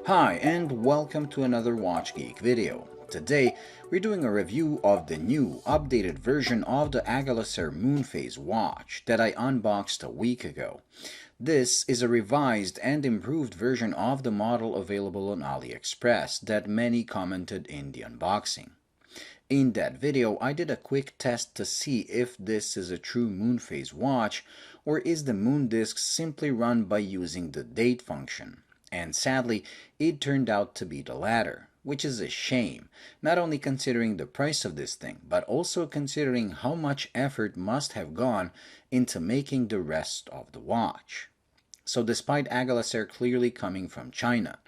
Hi and welcome to another Watch Geek video. Today we're doing a review of the new updated version of the Agelocer Moonphase watch that I unboxed a week ago. This is a revised and improved version of the model available on AliExpress that many commented in the unboxing. In that video, I did a quick test to see if this is a true Moonphase watch or is the moon disc simply run by using the date function. And sadly, it turned out to be the latter, which is a shame, not only considering the price of this thing, but also considering how much effort must have gone into making the rest of the watch. So despite Agelocer clearly coming from China,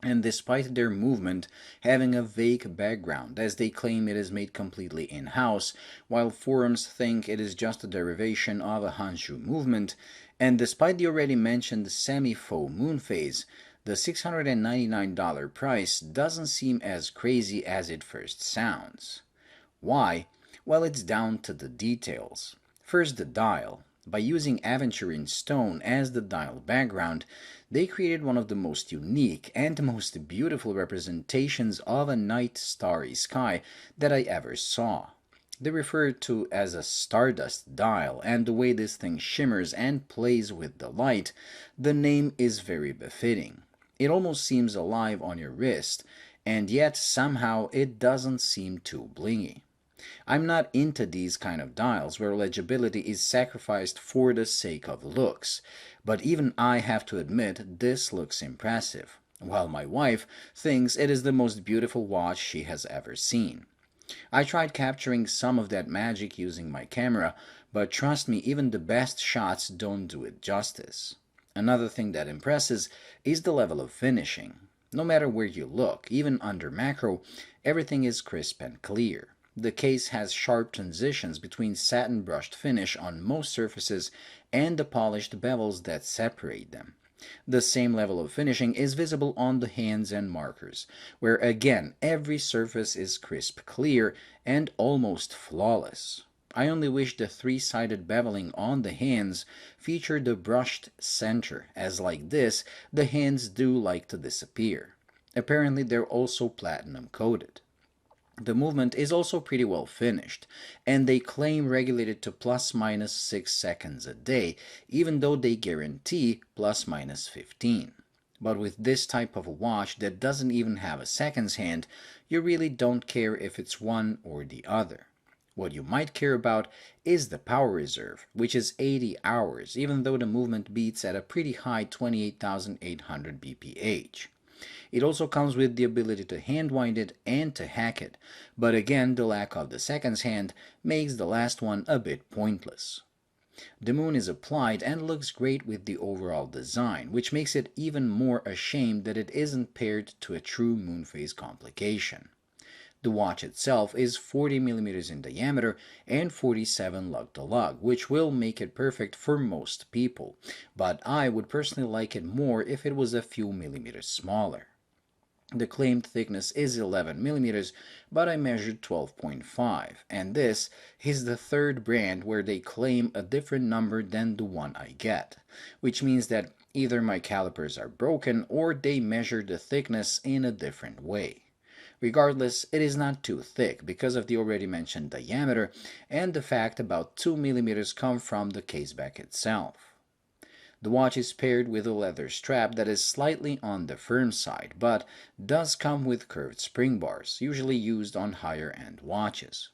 and despite their movement having a vague background, as they claim it is made completely in-house, while forums think it is just a derivation of a Hanshu movement, and despite the already mentioned semi-faux moon phase, the $699 price doesn't seem as crazy as it first sounds. Why? Well, it's down to the details. First, the dial. By using Aventurine stone as the dial background, they created one of the most unique and most beautiful representations of a night starry sky that I ever saw. They refer to as a stardust dial, and the way this thing shimmers and plays with the light, the name is very befitting. It almost seems alive on your wrist, and yet somehow it doesn't seem too blingy. I'm not into these kind of dials where legibility is sacrificed for the sake of looks, but even I have to admit this looks impressive, while my wife thinks it is the most beautiful watch she has ever seen. I tried capturing some of that magic using my camera, but trust me, even the best shots don't do it justice. Another thing that impresses is the level of finishing. No matter where you look, even under macro, everything is crisp and clear. The case has sharp transitions between satin brushed finish on most surfaces and the polished bevels that separate them. The same level of finishing is visible on the hands and markers, where again every surface is crisp clear and almost flawless. I only wish the three-sided beveling on the hands featured the brushed center, as like this, the hands do like to disappear. Apparently they're also platinum coated. The movement is also pretty well finished, and they claim regulated to plus minus 6 seconds a day, even though they guarantee plus minus 15. But with this type of a watch that doesn't even have a seconds hand, you really don't care if it's one or the other. What you might care about is the power reserve, which is 80 hours, even though the movement beats at a pretty high 28,800 bph. It also comes with the ability to hand wind it and to hack it, but again the lack of the seconds hand makes the last one a bit pointless. The moon is applied and looks great with the overall design, which makes it even more a shame that it isn't paired to a true moon phase complication. The watch itself is 40mm in diameter and 47 lug to lug, which will make it perfect for most people, but I would personally like it more if it was a few millimeters smaller. The claimed thickness is 11mm, but I measured 12.5, and this is the third brand where they claim a different number than the one I get, which means that either my calipers are broken or they measure the thickness in a different way. Regardless, it is not too thick because of the already mentioned diameter and the fact about 2mm come from the caseback itself. The watch is paired with a leather strap that is slightly on the firm side, but does come with curved spring bars, usually used on higher-end watches.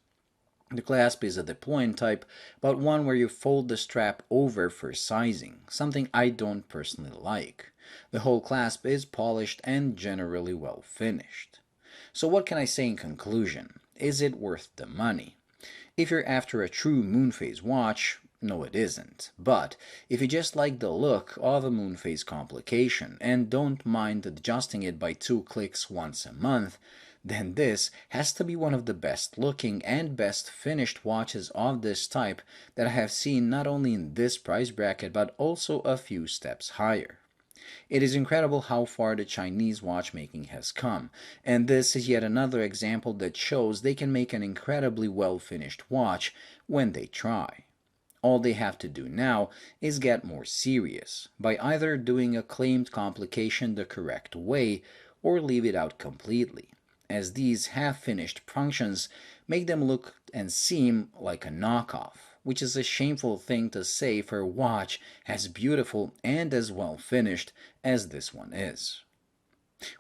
The clasp is a deployant type, but one where you fold the strap over for sizing, something I don't personally like. The whole clasp is polished and generally well finished. So what can I say in conclusion? Is it worth the money? If you're after a true moonphase watch, no it isn't. But if you just like the look of a moonphase complication and don't mind adjusting it by 2 clicks once a month, then this has to be one of the best looking and best finished watches of this type that I have seen not only in this price bracket but also a few steps higher. It is incredible how far the Chinese watchmaking has come, and this is yet another example that shows they can make an incredibly well-finished watch when they try. All they have to do now is get more serious, by either doing a claimed complication the correct way, or leave it out completely, as these half-finished functions make them look and seem like a knockoff, which is a shameful thing to say for a watch as beautiful and as well finished as this one is.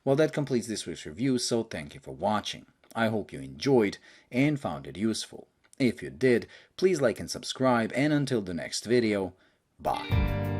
Well, that completes this week's review, so thank you for watching. I hope you enjoyed and found it useful. If you did, please like and subscribe, and until the next video, bye.